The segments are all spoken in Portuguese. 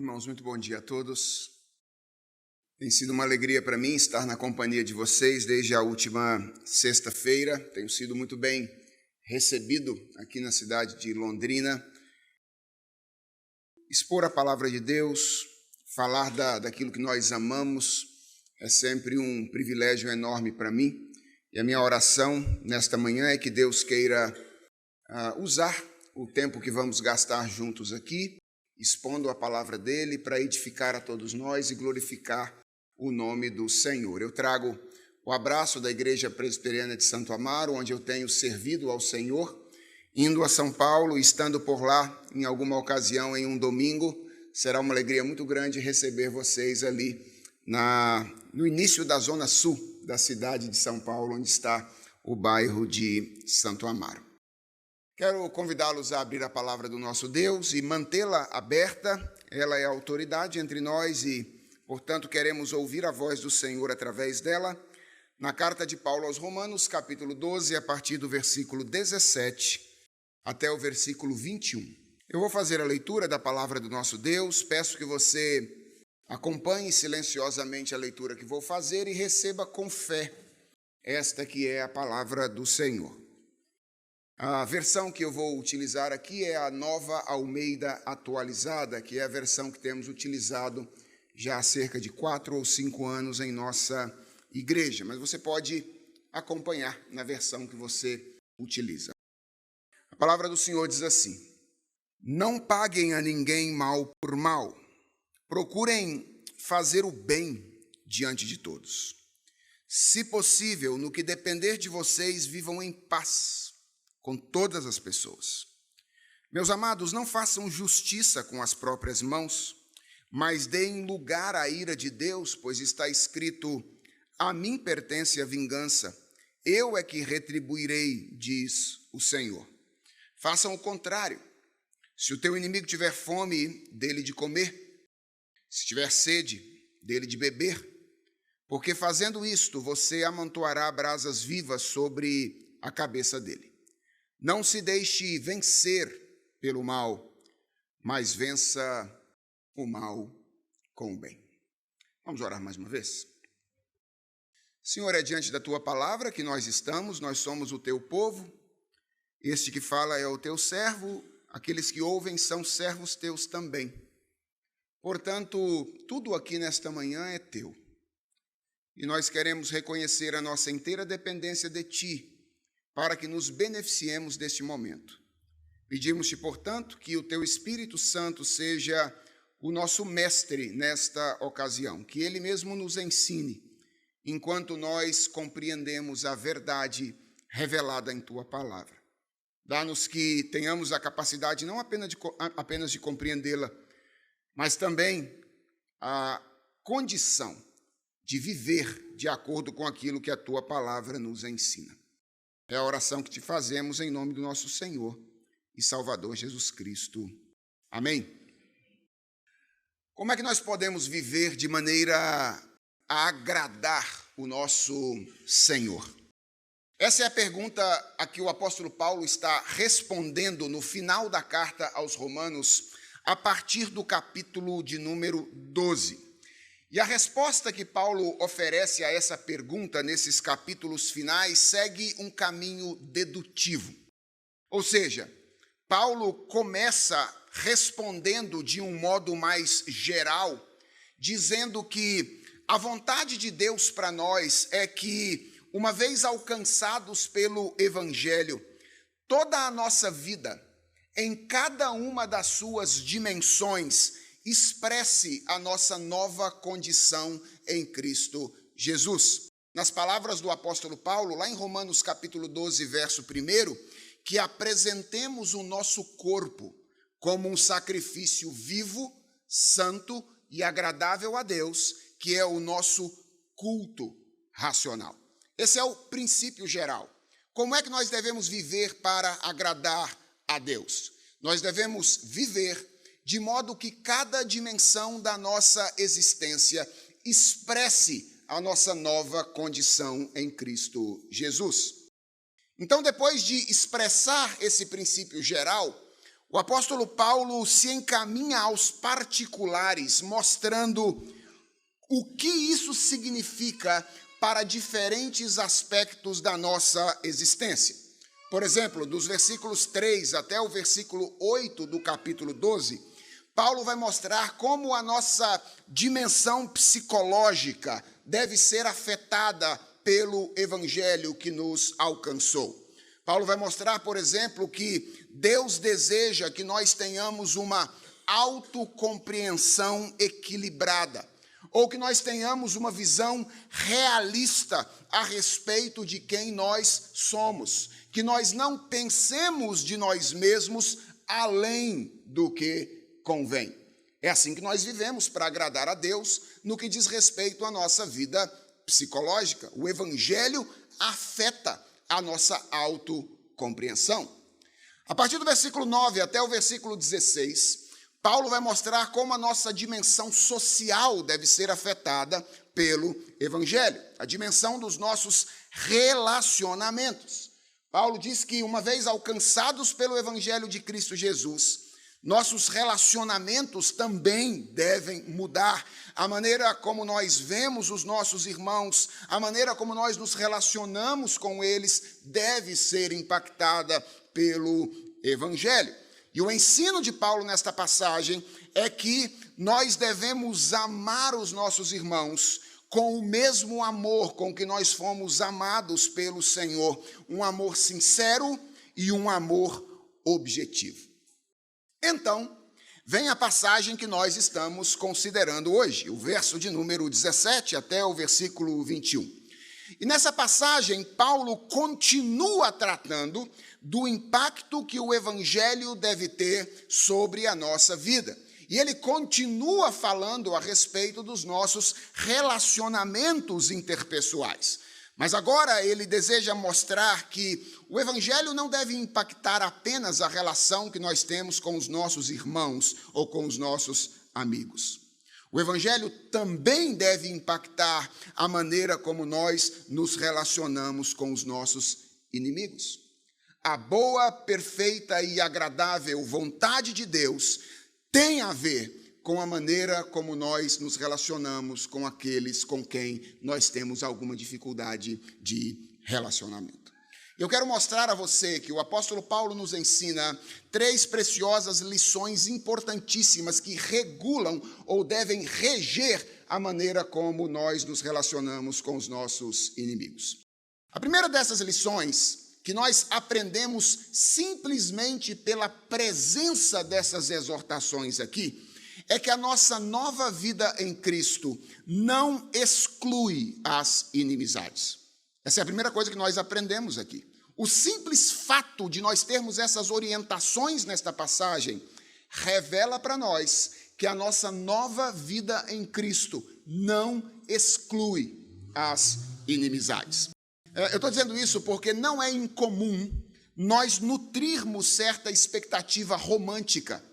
Irmãos, muito bom dia a todos. Tem sido uma alegria para mim estar na companhia de vocês desde a última sexta-feira. Tenho sido muito bem recebido aqui na cidade de Londrina. Expor a palavra de Deus, falar daquilo que nós amamos, é sempre um privilégio enorme para mim. E a minha oração nesta manhã é que Deus queira usar o tempo que vamos gastar juntos aqui, expondo a palavra dele para edificar a todos nós e glorificar o nome do Senhor. Eu trago o abraço da Igreja Presbiteriana de Santo Amaro, onde eu tenho servido ao Senhor, indo a São Paulo, estando por lá em alguma ocasião em um domingo. Será uma alegria muito grande receber vocês ali no início da zona sul da cidade de São Paulo, onde está o bairro de Santo Amaro. Quero convidá-los a abrir a palavra do nosso Deus e mantê-la aberta. Ela é a autoridade entre nós e, portanto, queremos ouvir a voz do Senhor através dela. Na carta de Paulo aos Romanos, capítulo 12, a partir do versículo 17 até o versículo 21. Eu vou fazer a leitura da palavra do nosso Deus. Peço que você acompanhe silenciosamente a leitura que vou fazer e receba com fé esta que é a palavra do Senhor. A versão que eu vou utilizar aqui é a Nova Almeida Atualizada, que é a versão que temos utilizado já há cerca de 4 ou 5 anos em nossa igreja, mas você pode acompanhar na versão que você utiliza. A palavra do Senhor diz assim: não paguem a ninguém mal por mal, procurem fazer o bem diante de todos. Se possível, no que depender de vocês, vivam em paz com todas as pessoas. Meus amados, não façam justiça com as próprias mãos, mas deem lugar à ira de Deus, pois está escrito: a mim pertence a vingança, eu é que retribuirei, diz o Senhor. Façam o contrário. Se o teu inimigo tiver fome, dê-lhe de comer. Se tiver sede, dê-lhe de beber. Porque fazendo isto, você amontoará brasas vivas sobre a cabeça dele. Não se deixe vencer pelo mal, mas vença o mal com o bem. Vamos orar mais uma vez? Senhor, é diante da Tua palavra que nós estamos, nós somos o Teu povo, este que fala é o Teu servo, aqueles que ouvem são servos Teus também. Portanto, tudo aqui nesta manhã é Teu. E nós queremos reconhecer a nossa inteira dependência de Ti, para que nos beneficiemos deste momento. Pedimos-te, portanto, que o Teu Espírito Santo seja o nosso mestre nesta ocasião, que Ele mesmo nos ensine, enquanto nós compreendemos a verdade revelada em Tua palavra. Dá-nos que tenhamos a capacidade não apenas de compreendê-la, mas também a condição de viver de acordo com aquilo que a Tua palavra nos ensina. É a oração que te fazemos em nome do nosso Senhor e Salvador Jesus Cristo. Amém. Como é que nós podemos viver de maneira a agradar o nosso Senhor? Essa é a pergunta a que o apóstolo Paulo está respondendo no final da carta aos Romanos, a partir do capítulo de número 12. E a resposta que Paulo oferece a essa pergunta nesses capítulos finais segue um caminho dedutivo. Ou seja, Paulo começa respondendo de um modo mais geral, dizendo que a vontade de Deus para nós é que, uma vez alcançados pelo Evangelho, toda a nossa vida, em cada uma das suas dimensões, expresse a nossa nova condição em Cristo Jesus. Nas palavras do apóstolo Paulo, lá em Romanos capítulo 12, verso 1, que apresentemos o nosso corpo como um sacrifício vivo, santo e agradável a Deus, que é o nosso culto racional. Esse é o princípio geral. Como é que nós devemos viver para agradar a Deus? Nós devemos viver de modo que cada dimensão da nossa existência expresse a nossa nova condição em Cristo Jesus. Então, depois de expressar esse princípio geral, o apóstolo Paulo se encaminha aos particulares, mostrando o que isso significa para diferentes aspectos da nossa existência. Por exemplo, dos versículos 3 até o versículo 8 do capítulo 12, Paulo vai mostrar como a nossa dimensão psicológica deve ser afetada pelo evangelho que nos alcançou. Paulo vai mostrar, por exemplo, que Deus deseja que nós tenhamos uma autocompreensão equilibrada, ou que nós tenhamos uma visão realista a respeito de quem nós somos, que nós não pensemos de nós mesmos além do que convém. É assim que nós vivemos para agradar a Deus no que diz respeito à nossa vida psicológica. O evangelho afeta a nossa autocompreensão. A partir do versículo 9 até o versículo 16, Paulo vai mostrar como a nossa dimensão social deve ser afetada pelo evangelho, a dimensão dos nossos relacionamentos. Paulo diz que, uma vez alcançados pelo evangelho de Cristo Jesus, nossos relacionamentos também devem mudar. A maneira como nós vemos os nossos irmãos, a maneira como nós nos relacionamos com eles, deve ser impactada pelo evangelho. E o ensino de Paulo nesta passagem é que nós devemos amar os nossos irmãos com o mesmo amor com que nós fomos amados pelo Senhor, um amor sincero e um amor objetivo. Então, vem a passagem que nós estamos considerando hoje, o verso de número 17 até o versículo 21. E nessa passagem, Paulo continua tratando do impacto que o evangelho deve ter sobre a nossa vida. E ele continua falando a respeito dos nossos relacionamentos interpessoais. Mas agora ele deseja mostrar que o evangelho não deve impactar apenas a relação que nós temos com os nossos irmãos ou com os nossos amigos. O evangelho também deve impactar a maneira como nós nos relacionamos com os nossos inimigos. A boa, perfeita e agradável vontade de Deus tem a ver com a maneira como nós nos relacionamos com aqueles com quem nós temos alguma dificuldade de relacionamento. Eu quero mostrar a você que o apóstolo Paulo nos ensina 3 preciosas lições importantíssimas que regulam ou devem reger a maneira como nós nos relacionamos com os nossos inimigos. A primeira dessas lições, que nós aprendemos simplesmente pela presença dessas exortações aqui, é que a nossa nova vida em Cristo não exclui as inimizades. Essa é a primeira coisa que nós aprendemos aqui. O simples fato de nós termos essas orientações nesta passagem revela para nós que a nossa nova vida em Cristo não exclui as inimizades. Eu estou dizendo isso porque não é incomum nós nutrirmos certa expectativa romântica,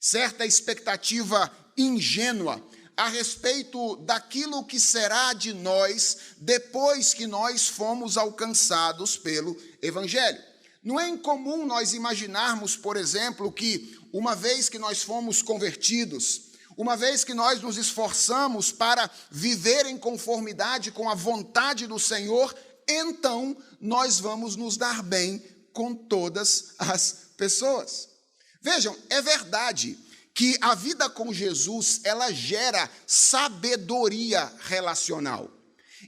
certa expectativa ingênua a respeito daquilo que será de nós depois que nós fomos alcançados pelo evangelho. Não é incomum nós imaginarmos, por exemplo, que uma vez que nós fomos convertidos, uma vez que nós nos esforçamos para viver em conformidade com a vontade do Senhor, então nós vamos nos dar bem com todas as pessoas. Vejam, é verdade que a vida com Jesus, ela gera sabedoria relacional.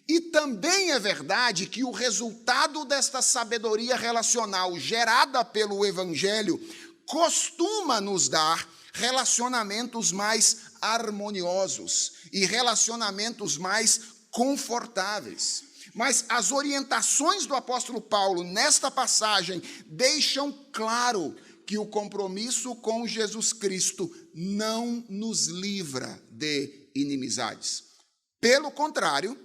E também é verdade que o resultado desta sabedoria relacional gerada pelo evangelho costuma nos dar relacionamentos mais harmoniosos e relacionamentos mais confortáveis. Mas as orientações do apóstolo Paulo nesta passagem deixam claro que o compromisso com Jesus Cristo não nos livra de inimizades. Pelo contrário,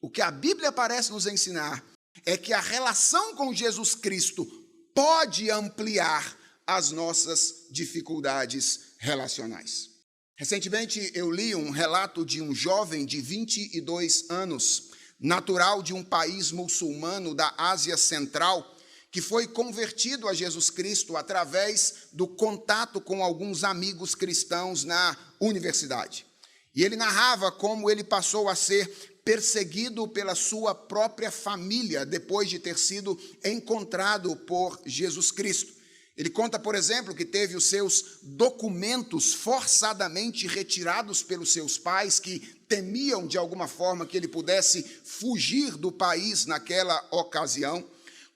o que a Bíblia parece nos ensinar é que a relação com Jesus Cristo pode ampliar as nossas dificuldades relacionais. Recentemente eu li um relato de um jovem de 22 anos, natural de um país muçulmano da Ásia Central, que foi convertido a Jesus Cristo através do contato com alguns amigos cristãos na universidade. E ele narrava como ele passou a ser perseguido pela sua própria família depois de ter sido encontrado por Jesus Cristo. Ele conta, por exemplo, que teve os seus documentos forçadamente retirados pelos seus pais, que temiam de alguma forma que ele pudesse fugir do país naquela ocasião.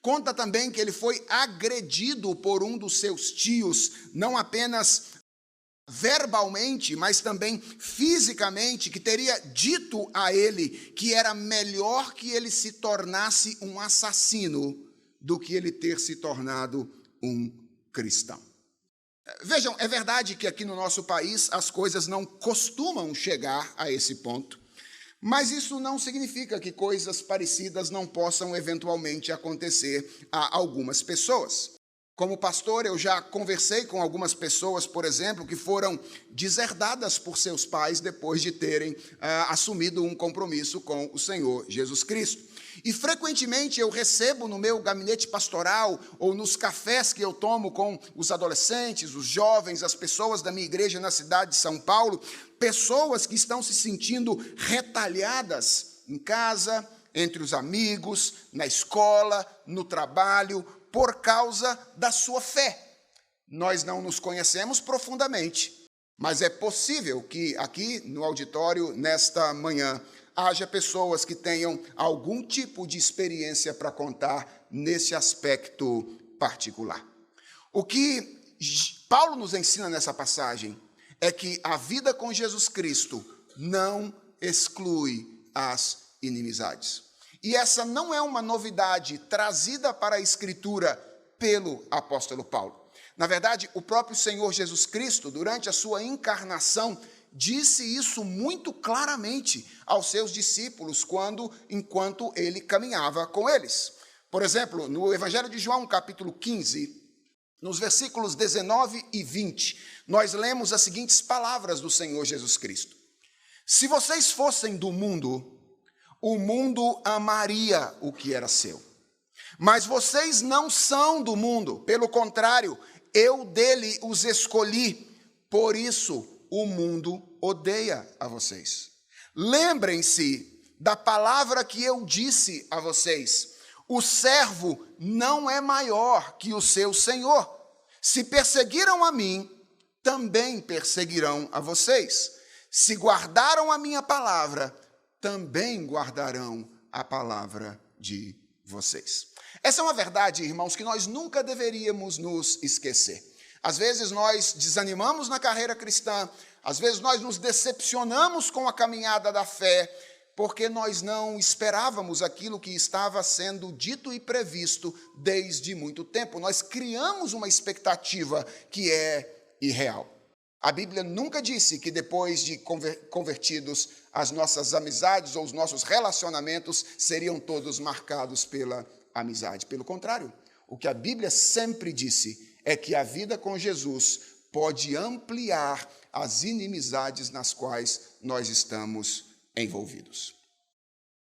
Conta também que ele foi agredido por um dos seus tios, não apenas verbalmente, mas também fisicamente, que teria dito a ele que era melhor que ele se tornasse um assassino do que ele ter se tornado um cristão. Vejam, é verdade que aqui no nosso país as coisas não costumam chegar a esse ponto, mas isso não significa que coisas parecidas não possam eventualmente acontecer a algumas pessoas. Como pastor, eu já conversei com algumas pessoas, por exemplo, que foram deserdadas por seus pais depois de terem assumido um compromisso com o Senhor Jesus Cristo. E frequentemente eu recebo no meu gabinete pastoral ou nos cafés que eu tomo com os adolescentes, os jovens, as pessoas da minha igreja na cidade de São Paulo, pessoas que estão se sentindo retalhadas em casa, entre os amigos, na escola, no trabalho, por causa da sua fé. Nós não nos conhecemos profundamente, mas é possível que aqui no auditório, nesta manhã, haja pessoas que tenham algum tipo de experiência para contar nesse aspecto particular. O que Paulo nos ensina nessa passagem é que a vida com Jesus Cristo não exclui as inimizades. E essa não é uma novidade trazida para a Escritura pelo apóstolo Paulo. Na verdade, o próprio Senhor Jesus Cristo, durante a sua encarnação, disse isso muito claramente aos seus discípulos enquanto ele caminhava com eles. Por exemplo, no Evangelho de João, capítulo 15, nos versículos 19 e 20, nós lemos as seguintes palavras do Senhor Jesus Cristo: se vocês fossem do mundo, o mundo amaria o que era seu. Mas vocês não são do mundo, pelo contrário, eu dele os escolhi, por isso o mundo odeia a vocês. Lembrem-se da palavra que eu disse a vocês: o servo não é maior que o seu senhor. Se perseguiram a mim, também perseguirão a vocês. Se guardaram a minha palavra, também guardarão a palavra de vocês. Essa é uma verdade, irmãos, que nós nunca deveríamos nos esquecer. Às vezes nós desanimamos na carreira cristã, às vezes nós nos decepcionamos com a caminhada da fé, porque nós não esperávamos aquilo que estava sendo dito e previsto desde muito tempo. Nós criamos uma expectativa que é irreal. A Bíblia nunca disse que depois de convertidos, as nossas amizades ou os nossos relacionamentos seriam todos marcados pela amizade. Pelo contrário, o que a Bíblia sempre disse é que a vida com Jesus pode ampliar as inimizades nas quais nós estamos envolvidos.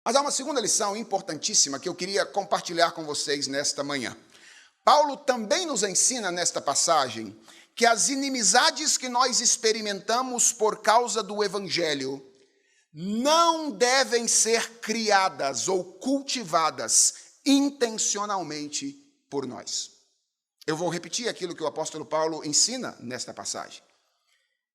Mas há uma segunda lição importantíssima que eu queria compartilhar com vocês nesta manhã. Paulo também nos ensina nesta passagem que as inimizades que nós experimentamos por causa do Evangelho não devem ser criadas ou cultivadas intencionalmente por nós. Eu vou repetir aquilo que o apóstolo Paulo ensina nesta passagem.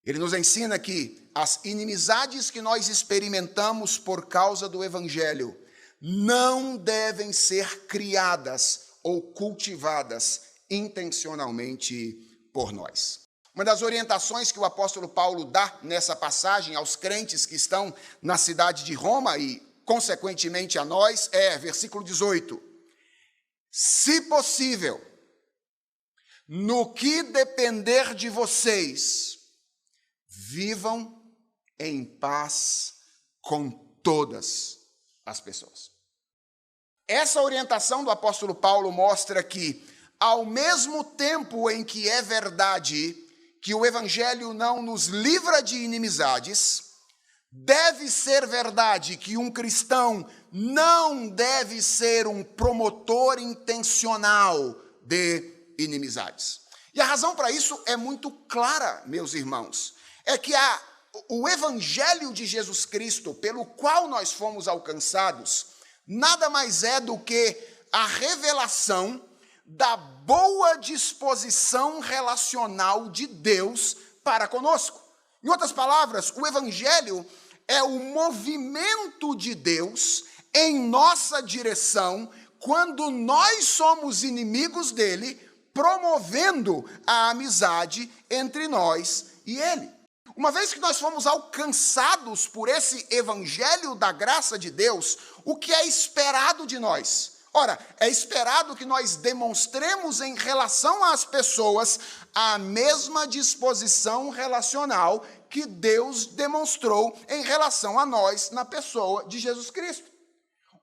Ele nos ensina que as inimizades que nós experimentamos por causa do Evangelho não devem ser criadas ou cultivadas intencionalmente por nós. Uma das orientações que o apóstolo Paulo dá nessa passagem aos crentes que estão na cidade de Roma e, consequentemente, a nós, é, versículo 18: se possível, no que depender de vocês, vivam em paz com todas as pessoas. Essa orientação do apóstolo Paulo mostra que, ao mesmo tempo em que é verdade que o Evangelho não nos livra de inimizades, Deve ser verdade que um cristão não deve ser um promotor intencional de inimizades. E a razão para isso é muito clara, meus irmãos. É que o evangelho de Jesus Cristo, pelo qual nós fomos alcançados, nada mais é do que a revelação da boa disposição relacional de Deus para conosco. Em outras palavras, o evangelho é o movimento de Deus em nossa direção quando nós somos inimigos dele, promovendo a amizade entre nós e ele. Uma vez que nós fomos alcançados por esse evangelho da graça de Deus, o que é esperado de nós? Ora, é esperado que nós demonstremos em relação às pessoas a mesma disposição relacional que Deus demonstrou em relação a nós na pessoa de Jesus Cristo.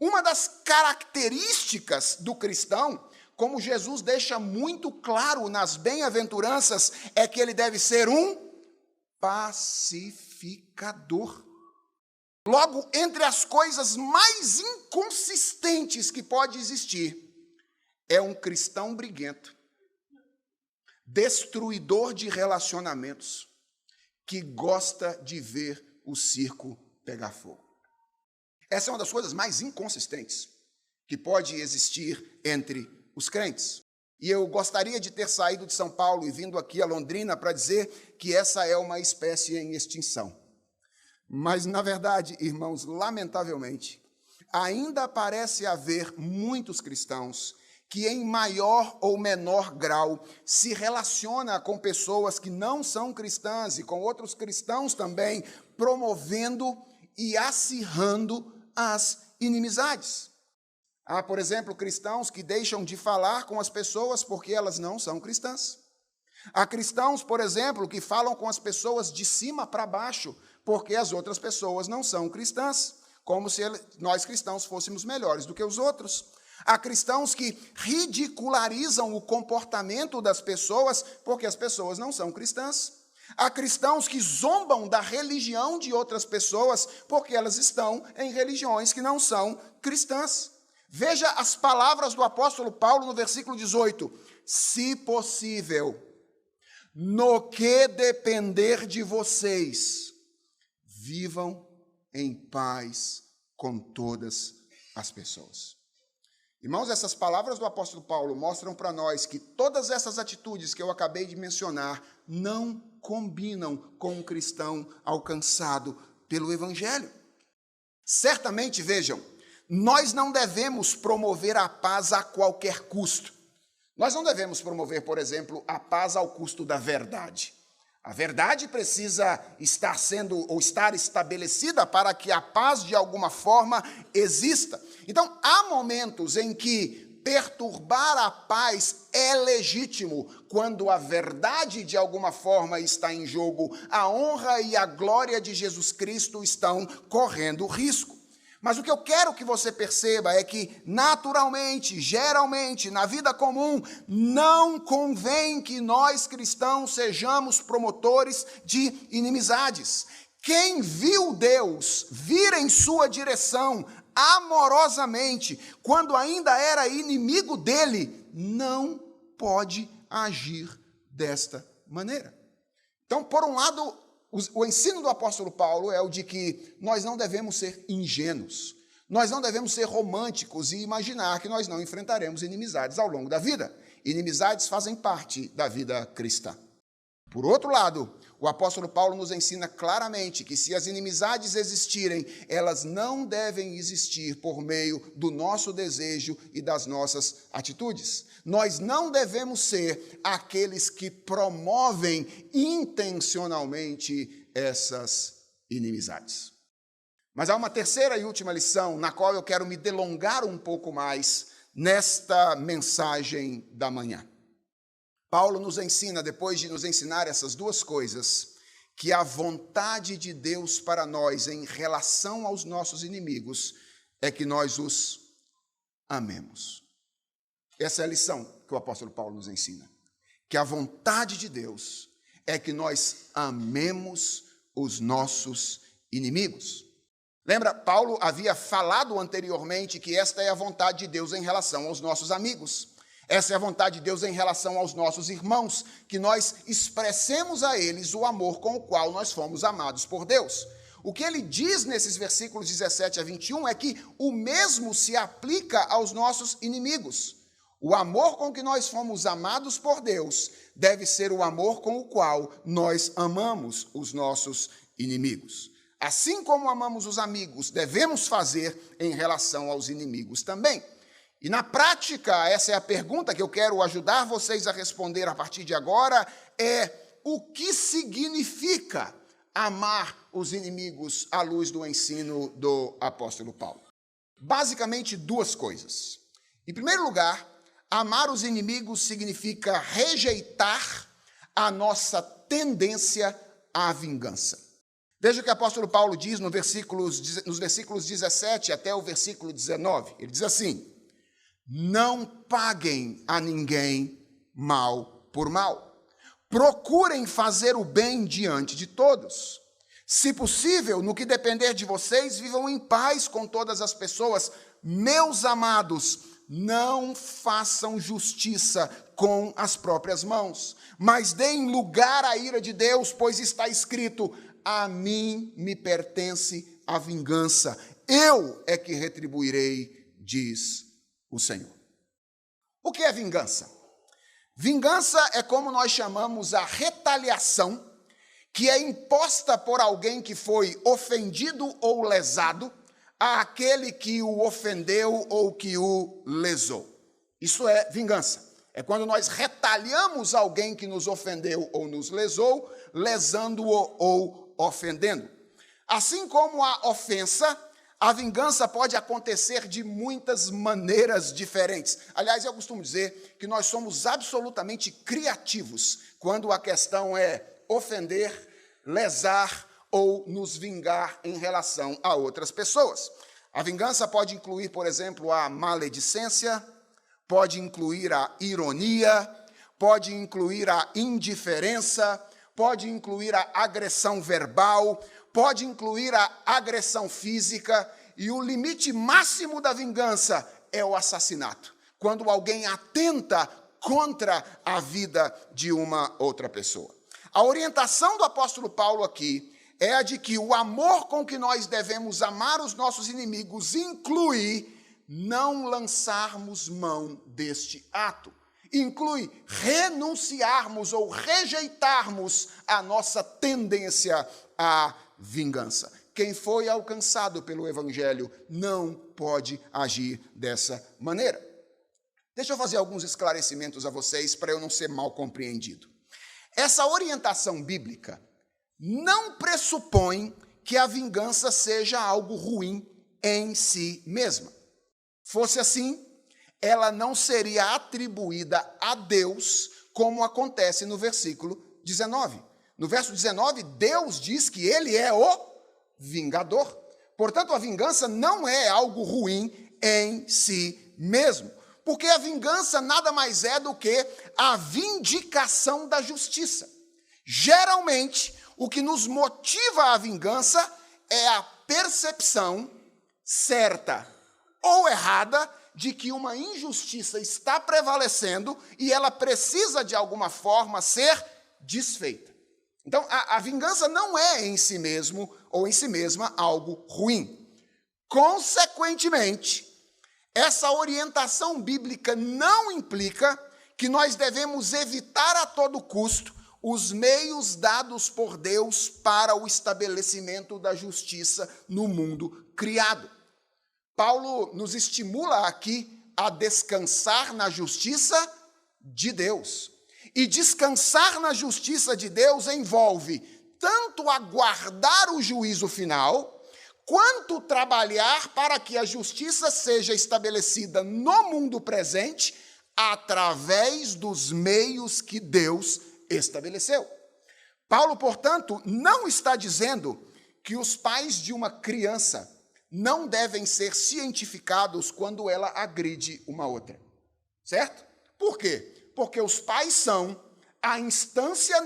Uma das características do cristão, como Jesus deixa muito claro nas bem-aventuranças, é que ele deve ser um pacificador. Logo, entre as coisas mais inconsistentes que pode existir, é um cristão briguento, destruidor de relacionamentos, que gosta de ver o circo pegar fogo. Essa é uma das coisas mais inconsistentes que pode existir entre os crentes. E eu gostaria de ter saído de São Paulo e vindo aqui a Londrina para dizer que essa é uma espécie em extinção. Mas, na verdade, irmãos, lamentavelmente, ainda parece haver muitos cristãos que, em maior ou menor grau, se relaciona com pessoas que não são cristãs e com outros cristãos também, promovendo e acirrando as inimizades. Há, por exemplo, cristãos que deixam de falar com as pessoas porque elas não são cristãs. Há cristãos, por exemplo, que falam com as pessoas de cima para baixo porque as outras pessoas não são cristãs, como se nós cristãos fôssemos melhores do que os outros. Há cristãos que ridicularizam o comportamento das pessoas porque as pessoas não são cristãs. Há cristãos que zombam da religião de outras pessoas porque elas estão em religiões que não são cristãs. Veja as palavras do apóstolo Paulo no versículo 18. Se possível, no que depender de vocês, vivam em paz com todas as pessoas. Irmãos, essas palavras do apóstolo Paulo mostram para nós que todas essas atitudes que eu acabei de mencionar não combinam com um cristão alcançado pelo evangelho. Certamente, vejam, nós não devemos promover a paz a qualquer custo. Nós não devemos promover, por exemplo, a paz ao custo da verdade. A verdade precisa estar estabelecida para que a paz, de alguma forma, exista. Então, há momentos em que perturbar a paz é legítimo, quando a verdade, de alguma forma, está em jogo, a honra e a glória de Jesus Cristo estão correndo risco. Mas o que eu quero que você perceba é que, naturalmente, geralmente, na vida comum, não convém que nós cristãos sejamos promotores de inimizades. Quem viu Deus vir em sua direção amorosamente, quando ainda era inimigo dele, não pode agir desta maneira. Então, por um lado, o ensino do apóstolo Paulo é o de que nós não devemos ser ingênuos, nós não devemos ser românticos e imaginar que nós não enfrentaremos inimizades ao longo da vida. Inimizades fazem parte da vida cristã. Por outro lado, o apóstolo Paulo nos ensina claramente que se as inimizades existirem, elas não devem existir por meio do nosso desejo e das nossas atitudes. Nós não devemos ser aqueles que promovem intencionalmente essas inimizades. Mas há uma terceira e última lição na qual eu quero me delongar um pouco mais nesta mensagem da manhã. Paulo nos ensina, depois de nos ensinar essas duas coisas, que a vontade de Deus para nós em relação aos nossos inimigos é que nós os amemos. Essa é a lição que o apóstolo Paulo nos ensina. Que a vontade de Deus é que nós amemos os nossos inimigos. Lembra, Paulo havia falado anteriormente que esta é a vontade de Deus em relação aos nossos amigos. Essa é a vontade de Deus em relação aos nossos irmãos, que nós expressemos a eles o amor com o qual nós fomos amados por Deus. O que ele diz nesses versículos 17 a 21 é que o mesmo se aplica aos nossos inimigos. O amor com que nós fomos amados por Deus deve ser o amor com o qual nós amamos os nossos inimigos. Assim como amamos os amigos, devemos fazer em relação aos inimigos também. E na prática, essa é a pergunta que eu quero ajudar vocês a responder a partir de agora, é o que significa amar os inimigos à luz do ensino do apóstolo Paulo? Basicamente, duas coisas. Em primeiro lugar, amar os inimigos significa rejeitar a nossa tendência à vingança. Veja o que o apóstolo Paulo diz nos versículos 17 até o versículo 19. Ele diz assim: não paguem a ninguém mal por mal. Procurem fazer o bem diante de todos. Se possível, no que depender de vocês, vivam em paz com todas as pessoas. Meus amados, não façam justiça com as próprias mãos, mas deem lugar à ira de Deus, pois está escrito: a mim me pertence a vingança, eu é que retribuirei, diz o Senhor. O que é vingança? Vingança é como nós chamamos a retaliação que é imposta por alguém que foi ofendido ou lesado àquele que o ofendeu ou que o lesou. Isso é vingança. É quando nós retaliamos alguém que nos ofendeu ou nos lesou, lesando-o ou ofendendo. Assim como a ofensa, a vingança pode acontecer de muitas maneiras diferentes. Aliás, eu costumo dizer que nós somos absolutamente criativos quando a questão é ofender, lesar ou nos vingar em relação a outras pessoas. A vingança pode incluir, por exemplo, a maledicência, pode incluir a ironia, pode incluir a indiferença, pode incluir a agressão verbal, pode incluir a agressão física, e o limite máximo da vingança é o assassinato, quando alguém atenta contra a vida de uma outra pessoa. A orientação do apóstolo Paulo aqui é a de que o amor com que nós devemos amar os nossos inimigos inclui não lançarmos mão deste ato. Inclui renunciarmos ou rejeitarmos a nossa tendência à vingança. Quem foi alcançado pelo Evangelho não pode agir dessa maneira. Deixa eu fazer alguns esclarecimentos a vocês para eu não ser mal compreendido. Essa orientação bíblica não pressupõe que a vingança seja algo ruim em si mesma. Fosse assim, ela não seria atribuída a Deus, como acontece no versículo 19. No verso 19, Deus diz que ele é o vingador. Portanto, a vingança não é algo ruim em si mesmo, porque a vingança nada mais é do que a vindicação da justiça. Geralmente, o que nos motiva à vingança é a percepção certa ou errada de que uma injustiça está prevalecendo e ela precisa, de alguma forma, ser desfeita. Então, a vingança não é em si mesmo ou em si mesma algo ruim. Consequentemente, essa orientação bíblica não implica que nós devemos evitar a todo custo os meios dados por Deus para o estabelecimento da justiça no mundo criado. Paulo nos estimula aqui a descansar na justiça de Deus. E descansar na justiça de Deus envolve tanto aguardar o juízo final, quanto trabalhar para que a justiça seja estabelecida no mundo presente através dos meios que Deus estabeleceu. Paulo, portanto, não está dizendo que os pais de uma criança não devem ser cientificados quando ela agride uma outra, certo? Por quê? Porque os pais são a instância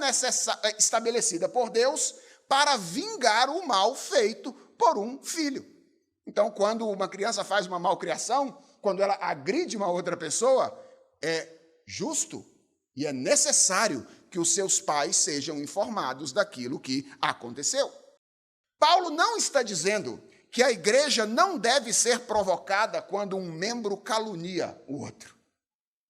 estabelecida por Deus para vingar o mal feito por um filho. Então, quando uma criança faz uma malcriação, quando ela agride uma outra pessoa, é justo e é necessário que os seus pais sejam informados daquilo que aconteceu. Paulo não está dizendo que a igreja não deve ser provocada quando um membro calunia o outro.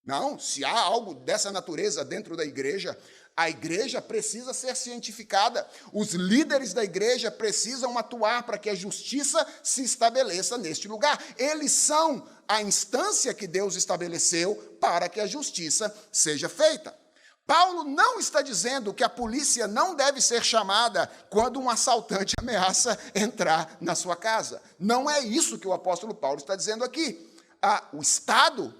Não, se há algo dessa natureza dentro da igreja, a igreja precisa ser cientificada. Os líderes da igreja precisam atuar para que a justiça se estabeleça neste lugar. Eles são a instância que Deus estabeleceu para que a justiça seja feita. Paulo não está dizendo que a polícia não deve ser chamada quando um assaltante ameaça entrar na sua casa. Não é isso que o apóstolo Paulo está dizendo aqui. O Estado,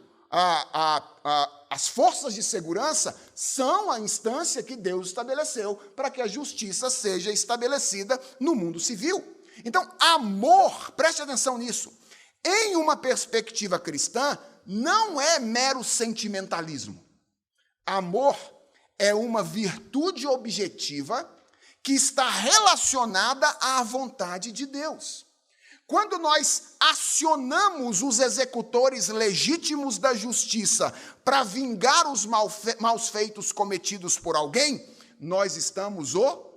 as forças de segurança são a instância que Deus estabeleceu para que a justiça seja estabelecida no mundo civil. Então, amor, preste atenção nisso, em uma perspectiva cristã, não é mero sentimentalismo. Amor é uma virtude objetiva que está relacionada à vontade de Deus. Quando nós acionamos os executores legítimos da justiça para vingar os maus feitos cometidos por alguém, nós estamos o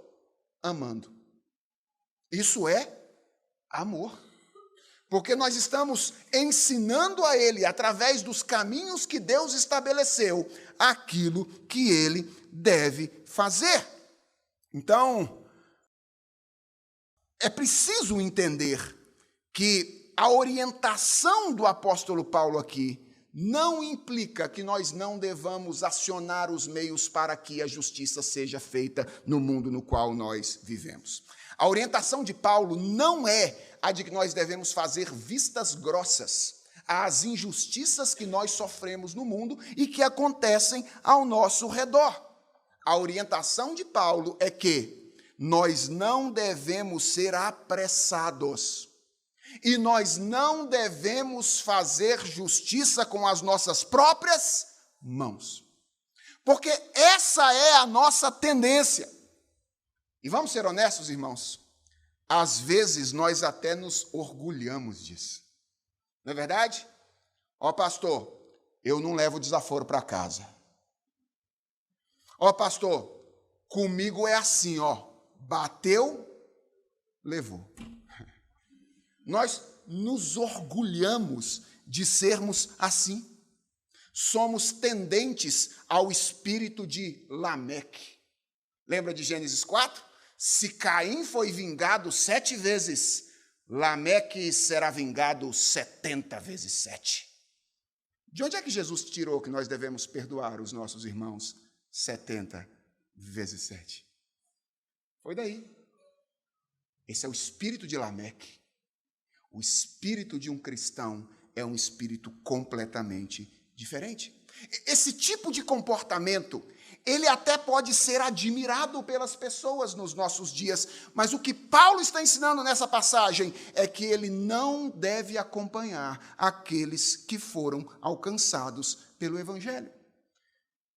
amando. Isso é amor. Porque nós estamos ensinando a ele, através dos caminhos que Deus estabeleceu, aquilo que ele deve fazer. Então, é preciso entender que a orientação do apóstolo Paulo aqui não implica que nós não devamos acionar os meios para que a justiça seja feita no mundo no qual nós vivemos. A orientação de Paulo não é a de que nós devemos fazer vistas grossas às injustiças que nós sofremos no mundo e que acontecem ao nosso redor. A orientação de Paulo é que nós não devemos ser apressados e nós não devemos fazer justiça com as nossas próprias mãos. Porque essa é a nossa tendência. E vamos ser honestos, irmãos, às vezes nós até nos orgulhamos disso. Não é verdade? Ó, pastor, eu não levo desaforo para casa. Ó, pastor, comigo é assim, ó, bateu, levou. Nós nos orgulhamos de sermos assim. Somos tendentes ao espírito de Lameque. Lembra de Gênesis 4? Se Caim foi vingado 7 vezes, Lameque será vingado 70 vezes 7. De onde é que Jesus tirou que nós devemos perdoar os nossos irmãos 70 vezes 7? Foi daí. Esse é o espírito de Lameque. O espírito de um cristão é um espírito completamente diferente. Esse tipo de comportamento, ele até pode ser admirado pelas pessoas nos nossos dias, mas o que Paulo está ensinando nessa passagem é que ele não deve acompanhar aqueles que foram alcançados pelo Evangelho.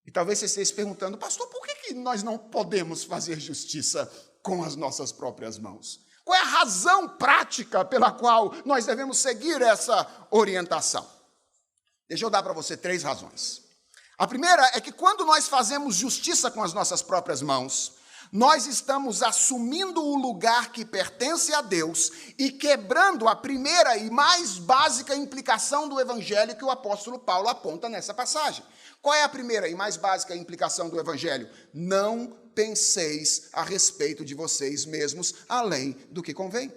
E talvez você esteja se perguntando, pastor, por que nós não podemos fazer justiça com as nossas próprias mãos? Qual é a razão prática pela qual nós devemos seguir essa orientação? Deixa eu dar para você 3 razões. A primeira é que quando nós fazemos justiça com as nossas próprias mãos, nós estamos assumindo o lugar que pertence a Deus e quebrando a primeira e mais básica implicação do Evangelho que o apóstolo Paulo aponta nessa passagem. Qual é a primeira e mais básica implicação do Evangelho? Não penseis a respeito de vocês mesmos além do que convém.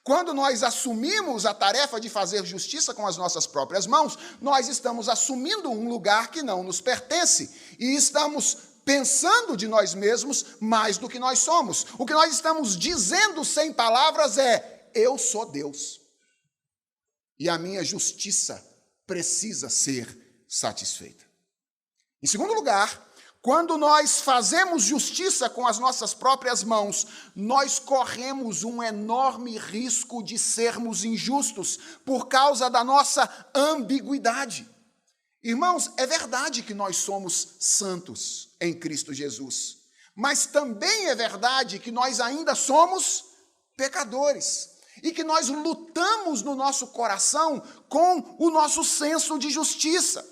Quando nós assumimos a tarefa de fazer justiça com as nossas próprias mãos, nós estamos assumindo um lugar que não nos pertence e estamos pensando de nós mesmos mais do que nós somos. O que nós estamos dizendo sem palavras é: eu sou Deus e a minha justiça precisa ser satisfeita. Em segundo lugar, quando nós fazemos justiça com as nossas próprias mãos, nós corremos um enorme risco de sermos injustos por causa da nossa ambiguidade. Irmãos, é verdade que nós somos santos em Cristo Jesus, Mas também é verdade que nós ainda somos pecadores e que nós lutamos no nosso coração com o nosso senso de justiça.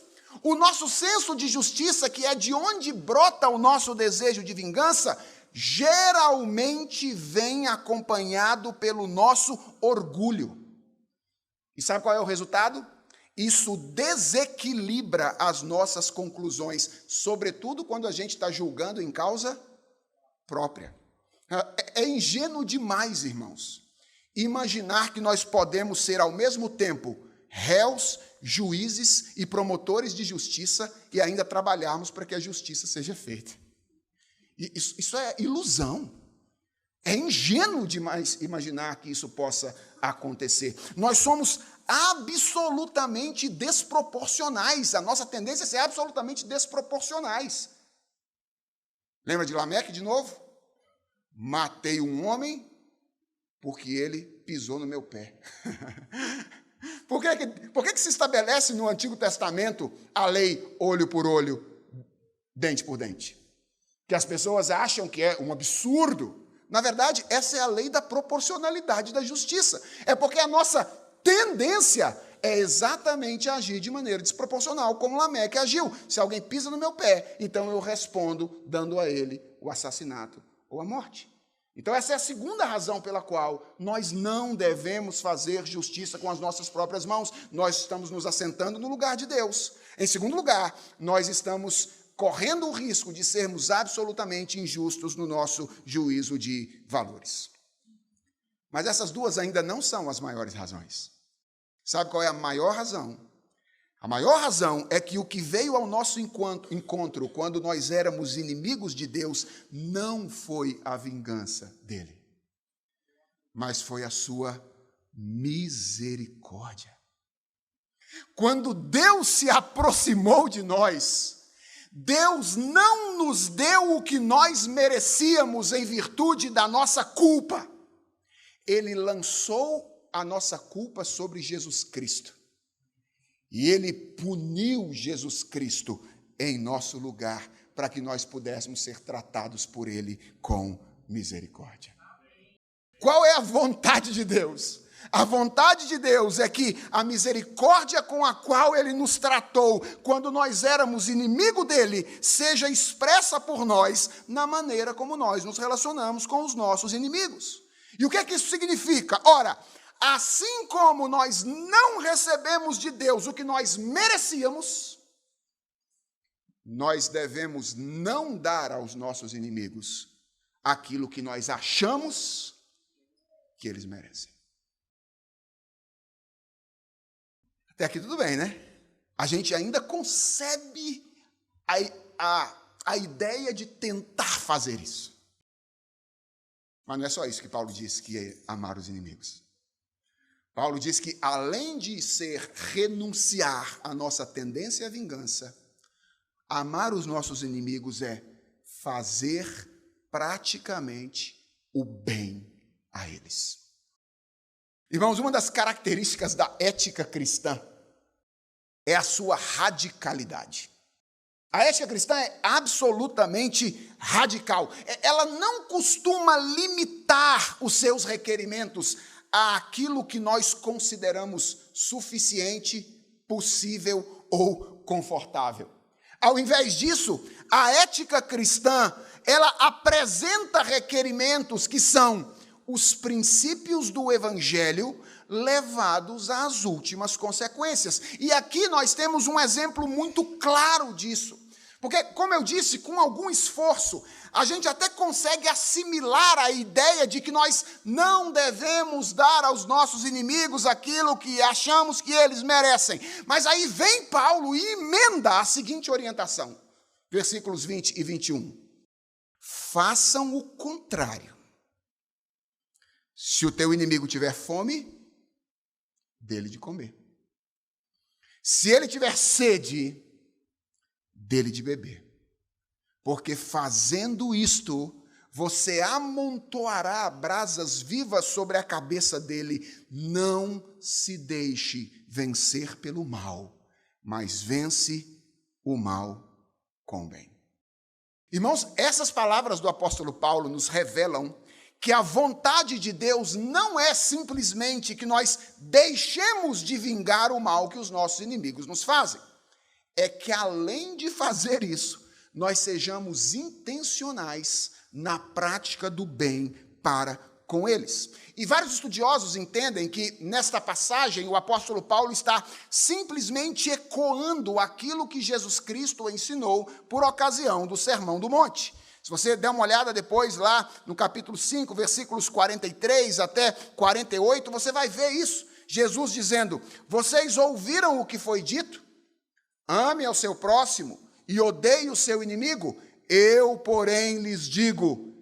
O nosso senso de justiça, que é de onde brota o nosso desejo de vingança, geralmente vem acompanhado pelo nosso orgulho. E sabe qual é o resultado? Isso desequilibra as nossas conclusões, sobretudo quando a gente está julgando em causa própria. É ingênuo demais, irmãos, imaginar que nós podemos ser ao mesmo tempo réus, juízes e promotores de justiça e ainda trabalharmos para que a justiça seja feita. Isso é ilusão. É ingênuo demais imaginar que isso possa acontecer. Nós somos absolutamente desproporcionais. A nossa tendência é ser absolutamente desproporcionais. Lembra de Lameque de novo? Matei um homem porque ele pisou no meu pé. Por que se estabelece no Antigo Testamento a lei olho por olho, dente por dente? Que as pessoas acham que é um absurdo. Na verdade, essa é a lei da proporcionalidade da justiça. É porque a nossa tendência é exatamente agir de maneira desproporcional, como Lameque agiu. Se alguém pisa no meu pé, então eu respondo dando a ele o assassinato ou a morte. Então essa é a segunda razão pela qual nós não devemos fazer justiça com as nossas próprias mãos. Nós estamos nos assentando no lugar de Deus. Em segundo lugar, nós estamos correndo o risco de sermos absolutamente injustos no nosso juízo de valores. Mas essas duas ainda não são as maiores razões. Sabe qual é a maior razão? A maior razão é que o que veio ao nosso encontro quando nós éramos inimigos de Deus não foi a vingança dele, mas foi a sua misericórdia. Quando Deus se aproximou de nós, Deus não nos deu o que nós merecíamos em virtude da nossa culpa. Ele lançou a nossa culpa sobre Jesus Cristo. E ele puniu Jesus Cristo em nosso lugar, para que nós pudéssemos ser tratados por ele com misericórdia. Qual é a vontade de Deus? A vontade de Deus é que a misericórdia com a qual ele nos tratou, quando nós éramos inimigo dele, seja expressa por nós na maneira como nós nos relacionamos com os nossos inimigos. E o que é que isso significa? Ora, assim como nós não recebemos de Deus o que nós merecíamos, nós devemos não dar aos nossos inimigos aquilo que nós achamos que eles merecem. Até aqui tudo bem, né? A gente ainda concebe a ideia de tentar fazer isso. Mas não é só isso que Paulo diz que é amar os inimigos. Paulo diz que, além de ser renunciar à nossa tendência à vingança, amar os nossos inimigos é fazer praticamente o bem a eles. Irmãos, uma das características da ética cristã é a sua radicalidade. A ética cristã é absolutamente radical. Ela não costuma limitar os seus requerimentos àquilo que nós consideramos suficiente, possível ou confortável. Ao invés disso, a ética cristã, ela apresenta requerimentos que são os princípios do Evangelho levados às últimas consequências. E aqui nós temos um exemplo muito claro disso. Porque, como eu disse, com algum esforço, a gente até consegue assimilar a ideia de que nós não devemos dar aos nossos inimigos aquilo que achamos que eles merecem. Mas aí vem Paulo e emenda a seguinte orientação, versículos 20 e 21. Façam o contrário. Se o teu inimigo tiver fome, dê-lhe de comer. Se ele tiver sede, dele de beber, porque fazendo isto, você amontoará brasas vivas sobre a cabeça dele. Não se deixe vencer pelo mal, mas vence o mal com o bem. Irmãos, essas palavras do apóstolo Paulo nos revelam que a vontade de Deus não é simplesmente que nós deixemos de vingar o mal que os nossos inimigos nos fazem. É que, além de fazer isso, nós sejamos intencionais na prática do bem para com eles. E vários estudiosos entendem que, nesta passagem, o apóstolo Paulo está simplesmente ecoando aquilo que Jesus Cristo ensinou por ocasião do Sermão do Monte. Se você der uma olhada depois lá no capítulo 5, versículos 43 até 48, você vai ver isso. Jesus dizendo: vocês ouviram o que foi dito? Ame ao seu próximo e odeie o seu inimigo. Eu, porém, lhes digo: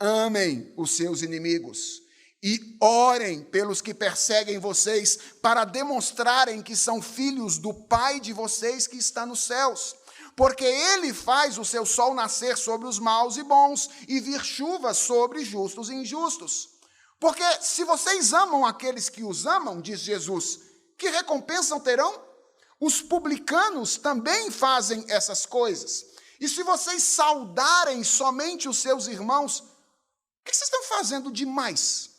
amem os seus inimigos e orem pelos que perseguem vocês, para demonstrarem que são filhos do Pai de vocês que está nos céus. Porque ele faz o seu sol nascer sobre os maus e bons, e vir chuva sobre justos e injustos. Porque se vocês amam aqueles que os amam, diz Jesus, que recompensa terão? Os publicanos também fazem essas coisas. E se vocês saudarem somente os seus irmãos, o que vocês estão fazendo demais?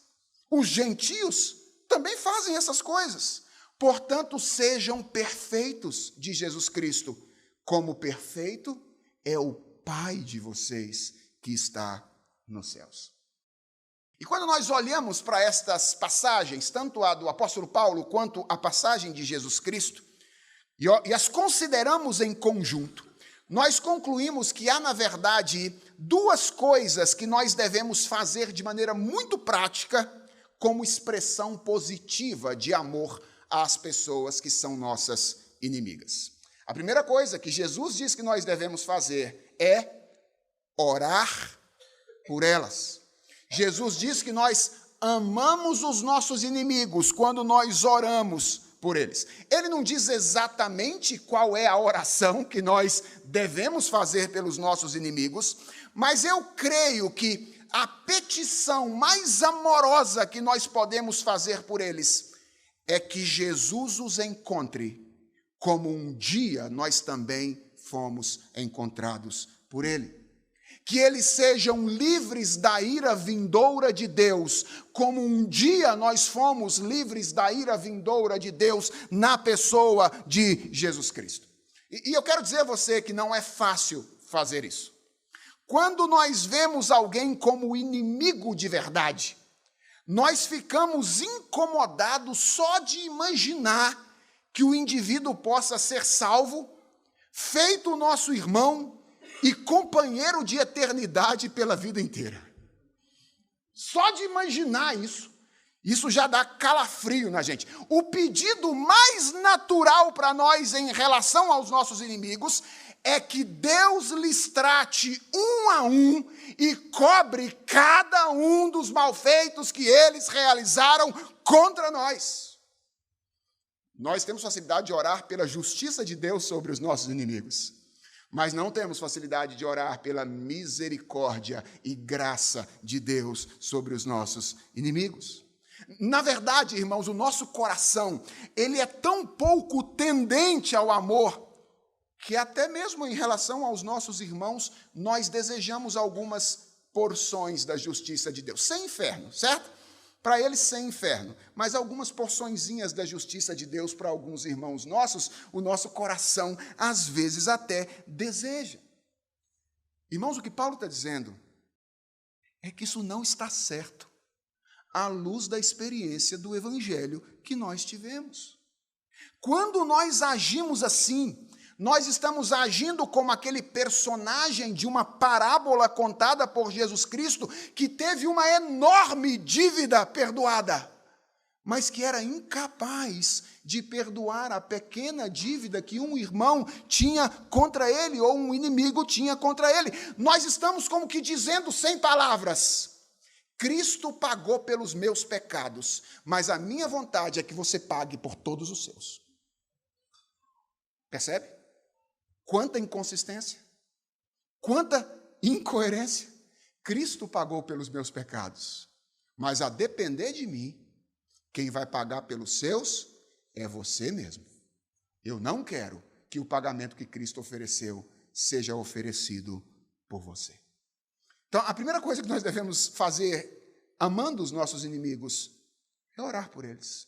Os gentios também fazem essas coisas. Portanto, sejam perfeitos, diz Jesus Cristo, como perfeito é o Pai de vocês que está nos céus. E quando nós olhamos para estas passagens, tanto a do apóstolo Paulo quanto a passagem de Jesus Cristo, e as consideramos em conjunto, nós concluímos que há, na verdade, duas coisas que nós devemos fazer de maneira muito prática como expressão positiva de amor às pessoas que são nossas inimigas. A primeira coisa que Jesus diz que nós devemos fazer é orar por elas. Jesus diz que nós amamos os nossos inimigos quando nós oramos por eles. Ele não diz exatamente qual é a oração que nós devemos fazer pelos nossos inimigos, mas eu creio que a petição mais amorosa que nós podemos fazer por eles é que Jesus os encontre como um dia nós também fomos encontrados por ele. Que eles sejam livres da ira vindoura de Deus, como um dia nós fomos livres da ira vindoura de Deus na pessoa de Jesus Cristo. E eu quero dizer a você que não é fácil fazer isso. Quando nós vemos alguém como inimigo de verdade, nós ficamos incomodados só de imaginar que o indivíduo possa ser salvo, feito nosso irmão e companheiro de eternidade pela vida inteira. Só de imaginar isso já dá calafrio na gente. O pedido mais natural para nós em relação aos nossos inimigos é que Deus lhes trate um a um e cobre cada um dos malfeitos que eles realizaram contra nós. Nós temos facilidade de orar pela justiça de Deus sobre os nossos inimigos, mas não temos facilidade de orar pela misericórdia e graça de Deus sobre os nossos inimigos. Na verdade, irmãos, o nosso coração, ele é tão pouco tendente ao amor, que até mesmo em relação aos nossos irmãos, nós desejamos algumas porções da justiça de Deus, sem inferno, certo? Para eles sem inferno, mas algumas porçõezinhas da justiça de Deus para alguns irmãos nossos, o nosso coração às vezes até deseja. Irmãos, o que Paulo está dizendo é que isso não está certo à luz da experiência do evangelho que nós tivemos. Quando nós agimos assim, nós estamos agindo como aquele personagem de uma parábola contada por Jesus Cristo que teve uma enorme dívida perdoada, mas que era incapaz de perdoar a pequena dívida que um irmão tinha contra ele ou um inimigo tinha contra ele. Nós estamos como que dizendo sem palavras: Cristo pagou pelos meus pecados, mas a minha vontade é que você pague por todos os seus. Percebe? Quanta inconsistência, quanta incoerência. Cristo pagou pelos meus pecados, mas a depender de mim, quem vai pagar pelos seus é você mesmo. Eu não quero que o pagamento que Cristo ofereceu seja oferecido por você. Então, a primeira coisa que nós devemos fazer, amando os nossos inimigos, é orar por eles.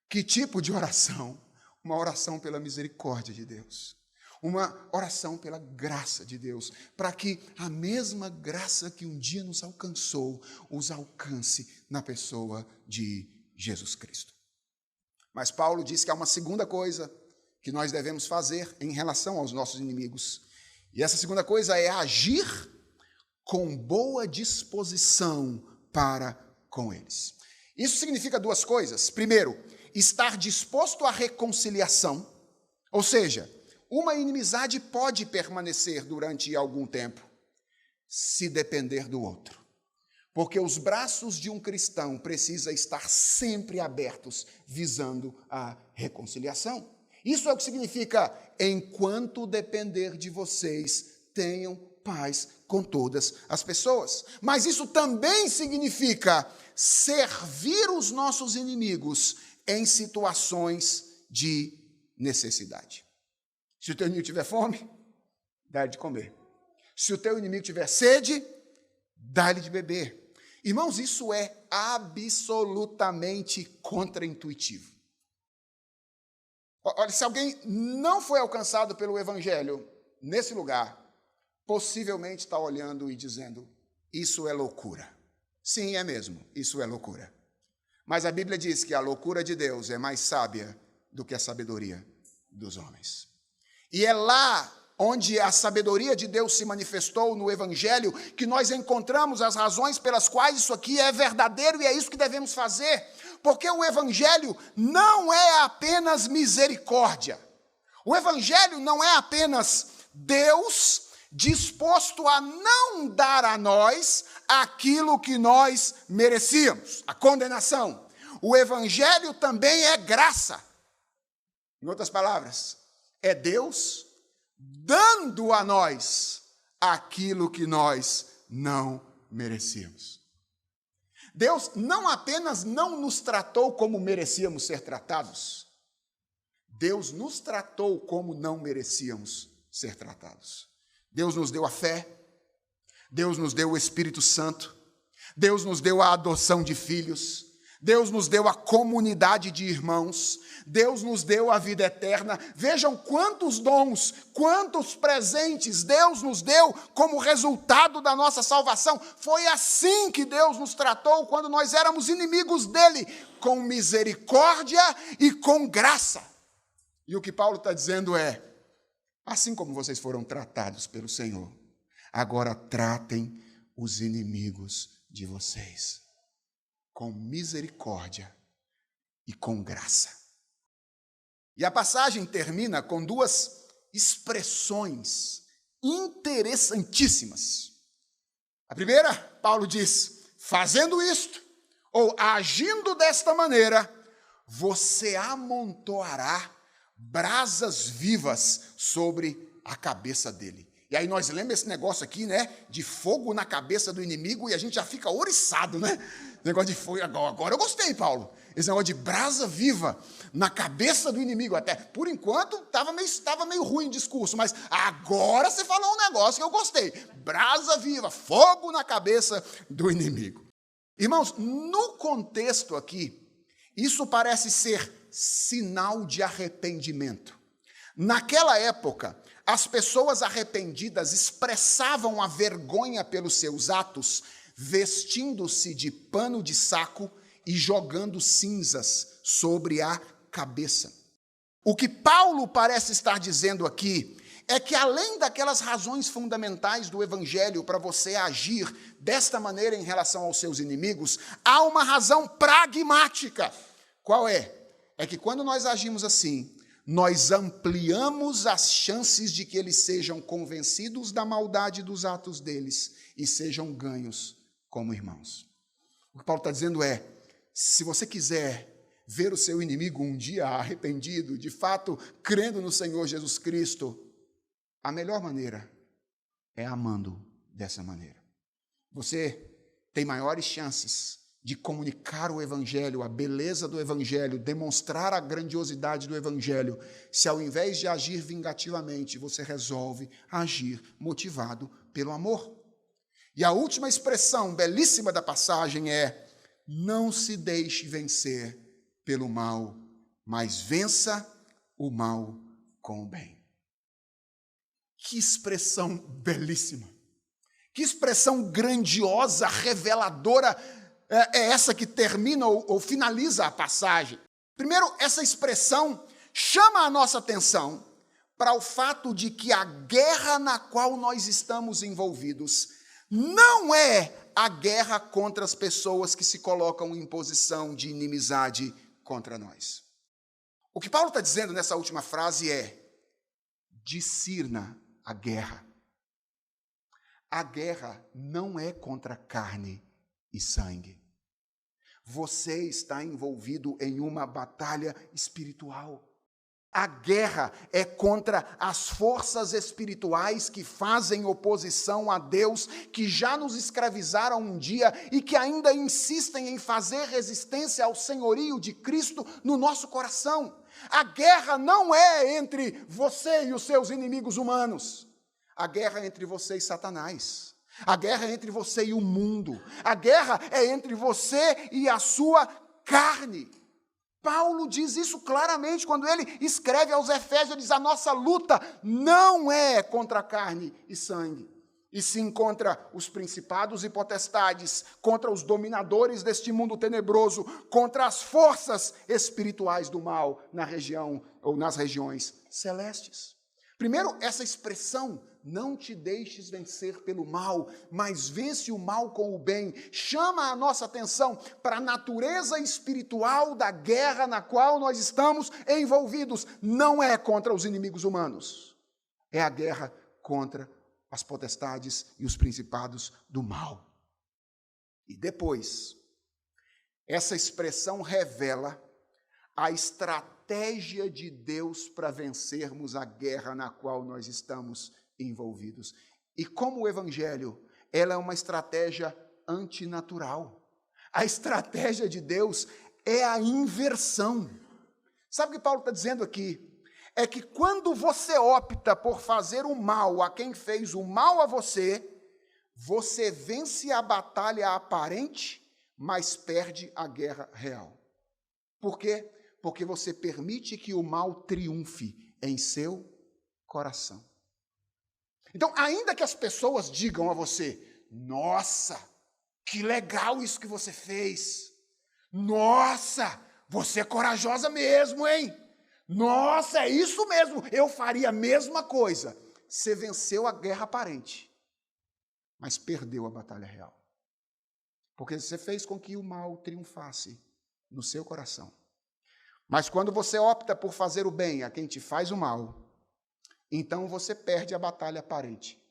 Que tipo de oração? Uma oração pela misericórdia de Deus. Uma oração pela graça de Deus, para que a mesma graça que um dia nos alcançou, os alcance na pessoa de Jesus Cristo. Mas Paulo diz que há uma segunda coisa que nós devemos fazer em relação aos nossos inimigos. E essa segunda coisa é agir com boa disposição para com eles. Isso significa duas coisas. Primeiro, estar disposto à reconciliação, ou seja, uma inimizade pode permanecer durante algum tempo, se depender do outro. Porque os braços de um cristão precisam estar sempre abertos, visando a reconciliação. Isso é o que significa, enquanto depender de vocês, tenham paz com todas as pessoas. Mas isso também significa servir os nossos inimigos em situações de necessidade. Se o teu inimigo tiver fome, dá-lhe de comer. Se o teu inimigo tiver sede, dá-lhe de beber. Irmãos, isso é absolutamente contraintuitivo. Olha, se alguém não foi alcançado pelo Evangelho nesse lugar, possivelmente está olhando e dizendo, isso é loucura. Sim, é mesmo, isso é loucura. Mas a Bíblia diz que a loucura de Deus é mais sábia do que a sabedoria dos homens. E é lá onde a sabedoria de Deus se manifestou no Evangelho, que nós encontramos as razões pelas quais isso aqui é verdadeiro e é isso que devemos fazer. Porque o Evangelho não é apenas misericórdia. O Evangelho não é apenas Deus disposto a não dar a nós aquilo que nós merecíamos, a condenação. O Evangelho também é graça. Em outras palavras, é Deus dando a nós aquilo que nós não merecíamos. Deus não apenas não nos tratou como merecíamos ser tratados, Deus nos tratou como não merecíamos ser tratados. Deus nos deu a fé, Deus nos deu o Espírito Santo, Deus nos deu a adoção de filhos, Deus nos deu a comunidade de irmãos, Deus nos deu a vida eterna. Vejam quantos dons, quantos presentes Deus nos deu como resultado da nossa salvação. Foi assim que Deus nos tratou quando nós éramos inimigos dele, com misericórdia e com graça. E o que Paulo está dizendo é, assim como vocês foram tratados pelo Senhor, agora tratem os inimigos de vocês com misericórdia e com graça. E a passagem termina com duas expressões interessantíssimas. A primeira, Paulo diz, fazendo isto, ou agindo desta maneira, você amontoará brasas vivas sobre a cabeça dele. E aí nós lembramos esse negócio aqui, né, de fogo na cabeça do inimigo, e a gente já fica ouriçado, né? Negócio de fogo, agora eu gostei, Paulo. Esse negócio de brasa viva na cabeça do inimigo. Até, por enquanto, estava meio ruim o discurso, mas agora você falou um negócio que eu gostei. Brasa viva, fogo na cabeça do inimigo. Irmãos, no contexto aqui, isso parece ser sinal de arrependimento. Naquela época, as pessoas arrependidas expressavam a vergonha pelos seus atos, vestindo-se de pano de saco e jogando cinzas sobre a cabeça. O que Paulo parece estar dizendo aqui é que, além daquelas razões fundamentais do Evangelho para você agir desta maneira em relação aos seus inimigos, há uma razão pragmática. Qual é? É que quando nós agimos assim, nós ampliamos as chances de que eles sejam convencidos da maldade dos atos deles e sejam ganhos como irmãos. O que Paulo está dizendo é, se você quiser ver o seu inimigo um dia arrependido, de fato, crendo no Senhor Jesus Cristo, a melhor maneira é amando dessa maneira. Você tem maiores chances de comunicar o Evangelho, a beleza do Evangelho, demonstrar a grandiosidade do Evangelho, se ao invés de agir vingativamente, você resolve agir motivado pelo amor? E a última expressão belíssima da passagem é: não se deixe vencer pelo mal, mas vença o mal com o bem. Que expressão belíssima! Que expressão grandiosa, reveladora é essa que termina ou finaliza a passagem. Primeiro, essa expressão chama a nossa atenção para o fato de que a guerra na qual nós estamos envolvidos não é a guerra contra as pessoas que se colocam em posição de inimizade contra nós. O que Paulo está dizendo nessa última frase é: discirna a guerra. A guerra não é contra carne e sangue. Você está envolvido em uma batalha espiritual. A guerra é contra as forças espirituais que fazem oposição a Deus, que já nos escravizaram um dia e que ainda insistem em fazer resistência ao senhorio de Cristo no nosso coração. A guerra não é entre você e os seus inimigos humanos. A guerra é entre você e Satanás. A guerra é entre você e o mundo. A guerra é entre você e a sua carne. Paulo diz isso claramente quando ele escreve aos Efésios, ele diz: a nossa luta não é contra carne e sangue, e sim contra os principados e potestades, contra os dominadores deste mundo tenebroso, contra as forças espirituais do mal na região ou nas regiões celestes. Primeiro, essa expressão, não te deixes vencer pelo mal, mas vence o mal com o bem, chama a nossa atenção para a natureza espiritual da guerra na qual nós estamos envolvidos. Não é contra os inimigos humanos, é a guerra contra as potestades e os principados do mal. E depois, essa expressão revela a estratégia de Deus para vencermos a guerra na qual nós estamos envolvidos. E como o Evangelho, ela é uma estratégia antinatural. A estratégia de Deus é a inversão. Sabe o que Paulo está dizendo aqui? É que quando você opta por fazer o mal a quem fez o mal a você, você vence a batalha aparente, mas perde a guerra real. Por quê? Porque você permite que o mal triunfe em seu coração. Então, ainda que as pessoas digam a você: nossa, que legal isso que você fez. Nossa, você é corajosa mesmo, hein? Nossa, é isso mesmo, eu faria a mesma coisa. Você venceu a guerra aparente, mas perdeu a batalha real. Porque você fez com que o mal triunfasse no seu coração. Mas quando você opta por fazer o bem a quem te faz o mal, então você perde a batalha aparente,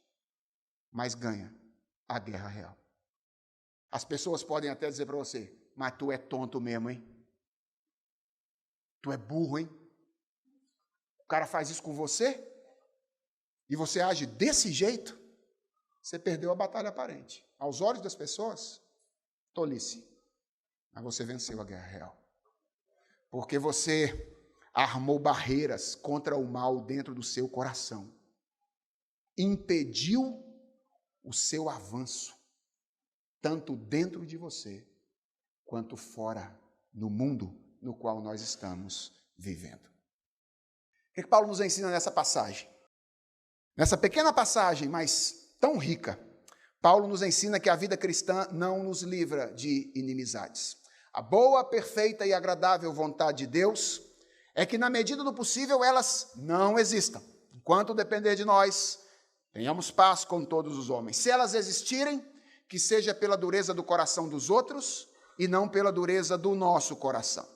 mas ganha a guerra real. As pessoas podem até dizer para você: mas tu é tonto mesmo, hein? Tu é burro, hein? O cara faz isso com você e você age desse jeito, você perdeu a batalha aparente. Aos olhos das pessoas, tolice. Mas você venceu a guerra real. Porque você armou barreiras contra o mal dentro do seu coração. Impediu o seu avanço, tanto dentro de você, quanto fora, no mundo no qual nós estamos vivendo. O que Paulo nos ensina nessa passagem? Nessa pequena passagem, mas tão rica, Paulo nos ensina que a vida cristã não nos livra de inimizades. A boa, perfeita e agradável vontade de Deus é que, na medida do possível, elas não existam. Enquanto depender de nós, tenhamos paz com todos os homens. Se elas existirem, que seja pela dureza do coração dos outros e não pela dureza do nosso coração.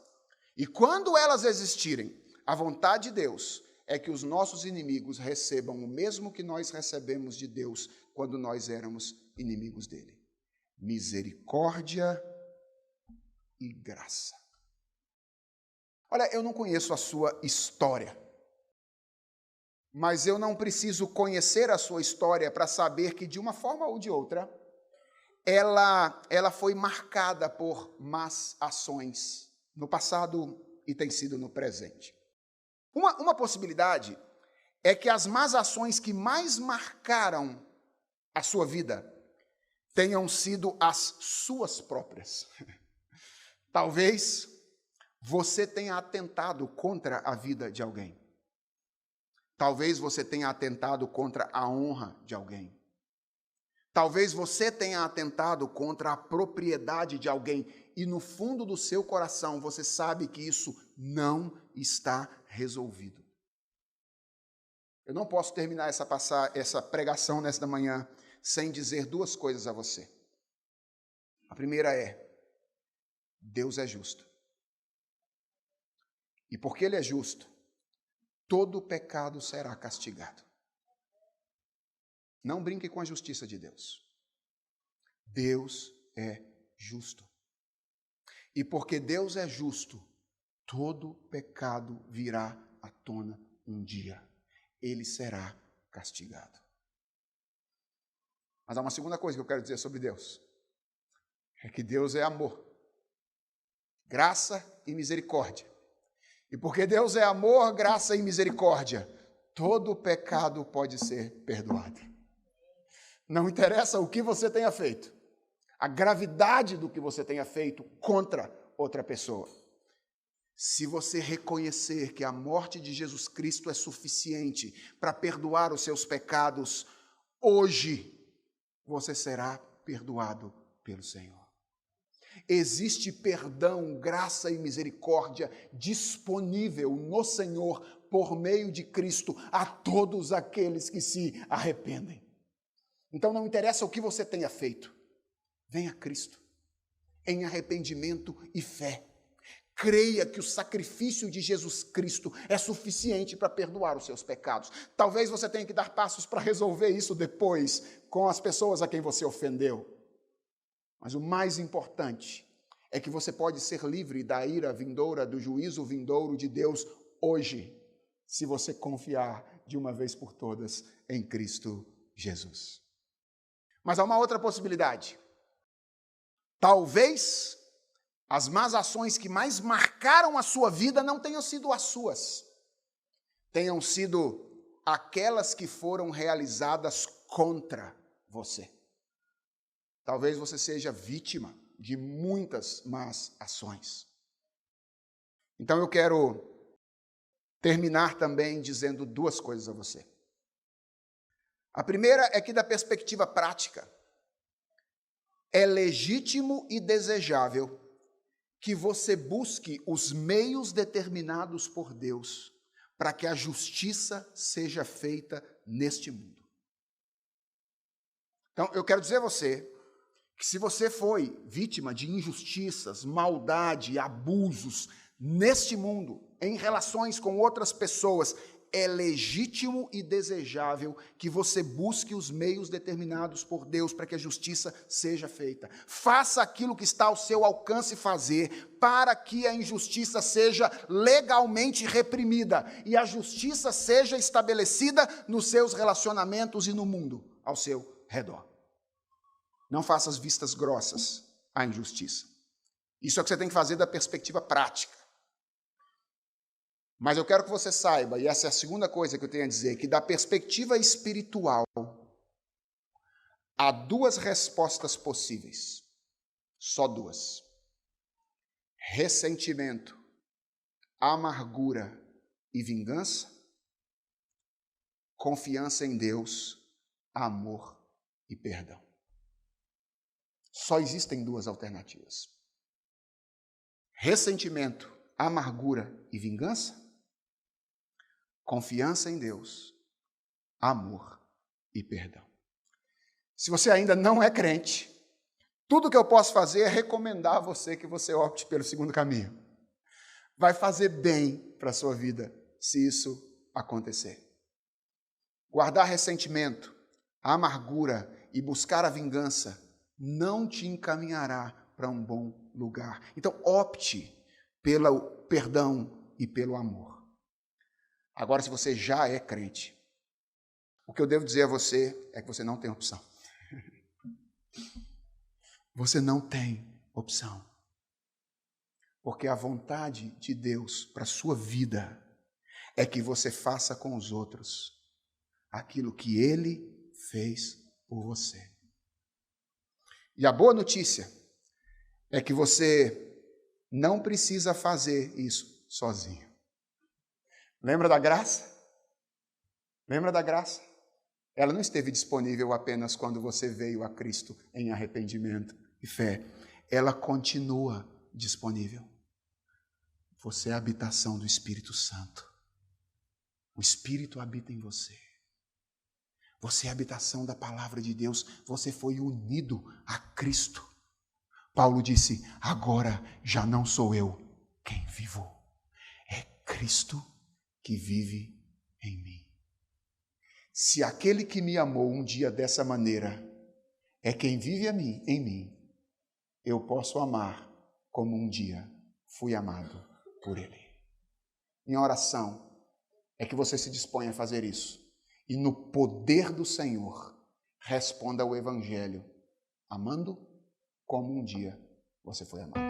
E quando elas existirem, a vontade de Deus é que os nossos inimigos recebam o mesmo que nós recebemos de Deus quando nós éramos inimigos dele: misericórdia e graça. Olha, eu não conheço a sua história, mas eu não preciso conhecer a sua história para saber que, de uma forma ou de outra, ela foi marcada por más ações no passado e tem sido no presente. Uma possibilidade é que as más ações que mais marcaram a sua vida tenham sido as suas próprias. Talvez você tenha atentado contra a vida de alguém. Talvez você tenha atentado contra a honra de alguém. Talvez você tenha atentado contra a propriedade de alguém e no fundo do seu coração você sabe que isso não está resolvido. Eu não posso terminar essa pregação nesta manhã sem dizer duas coisas a você. A primeira é: Deus é justo. E porque Ele é justo, todo pecado será castigado. Não brinque com a justiça de Deus. Deus é justo. E porque Deus é justo, todo pecado virá à tona um dia. Ele será castigado. Mas há uma segunda coisa que eu quero dizer sobre Deus. É que Deus é amor, graça e misericórdia. E porque Deus é amor, graça e misericórdia, todo pecado pode ser perdoado. Não interessa o que você tenha feito, a gravidade do que você tenha feito contra outra pessoa. Se você reconhecer que a morte de Jesus Cristo é suficiente para perdoar os seus pecados, hoje você será perdoado pelo Senhor. Existe perdão, graça e misericórdia disponível no Senhor por meio de Cristo a todos aqueles que se arrependem. Então não interessa o que você tenha feito, venha a Cristo em arrependimento e fé. Creia que o sacrifício de Jesus Cristo é suficiente para perdoar os seus pecados. Talvez você tenha que dar passos para resolver isso depois com as pessoas a quem você ofendeu. Mas o mais importante é que você pode ser livre da ira vindoura, do juízo vindouro de Deus hoje, se você confiar de uma vez por todas em Cristo Jesus. Mas há uma outra possibilidade. Talvez as más ações que mais marcaram a sua vida não tenham sido as suas. Tenham sido aquelas que foram realizadas contra você. Talvez você seja vítima de muitas más ações. Então eu quero terminar também dizendo duas coisas a você. A primeira é que, da perspectiva prática, é legítimo e desejável que você busque os meios determinados por Deus para que a justiça seja feita neste mundo. Então, eu quero dizer a você que se você foi vítima de injustiças, maldade, abusos neste mundo, em relações com outras pessoas, é legítimo e desejável que você busque os meios determinados por Deus para que a justiça seja feita. Faça aquilo que está ao seu alcance fazer para que a injustiça seja legalmente reprimida e a justiça seja estabelecida nos seus relacionamentos e no mundo ao seu redor. Não faça as vistas grossas à injustiça. Isso é o que você tem que fazer da perspectiva prática. Mas eu quero que você saiba, e essa é a segunda coisa que eu tenho a dizer, que da perspectiva espiritual, há duas respostas possíveis. Só duas. Ressentimento, amargura e vingança. Confiança em Deus, amor e perdão. Só existem duas alternativas. Ressentimento, amargura e vingança. Confiança em Deus, amor e perdão. Se você ainda não é crente, tudo que eu posso fazer é recomendar a você que você opte pelo segundo caminho. Vai fazer bem para a sua vida se isso acontecer. Guardar ressentimento, amargura e buscar a vingança não te encaminhará para um bom lugar. Então opte pelo perdão e pelo amor. Agora, se você já é crente, o que eu devo dizer a você é que você não tem opção. Você não tem opção. Porque a vontade de Deus para a sua vida é que você faça com os outros aquilo que Ele fez por você. E a boa notícia é que você não precisa fazer isso sozinho. Lembra da graça? Lembra da graça? Ela não esteve disponível apenas quando você veio a Cristo em arrependimento e fé. Ela continua disponível. Você é a habitação do Espírito Santo. O Espírito habita em você. Você é a habitação da palavra de Deus. Você foi unido a Cristo. Paulo disse, agora já não sou eu quem vivo. É Cristo que vive em mim. Se aquele que me amou um dia dessa maneira é quem vive em mim, eu posso amar como um dia fui amado por Ele. Minha oração é que você se disponha a fazer isso. E no poder do Senhor, responda ao Evangelho, amando como um dia você foi amado.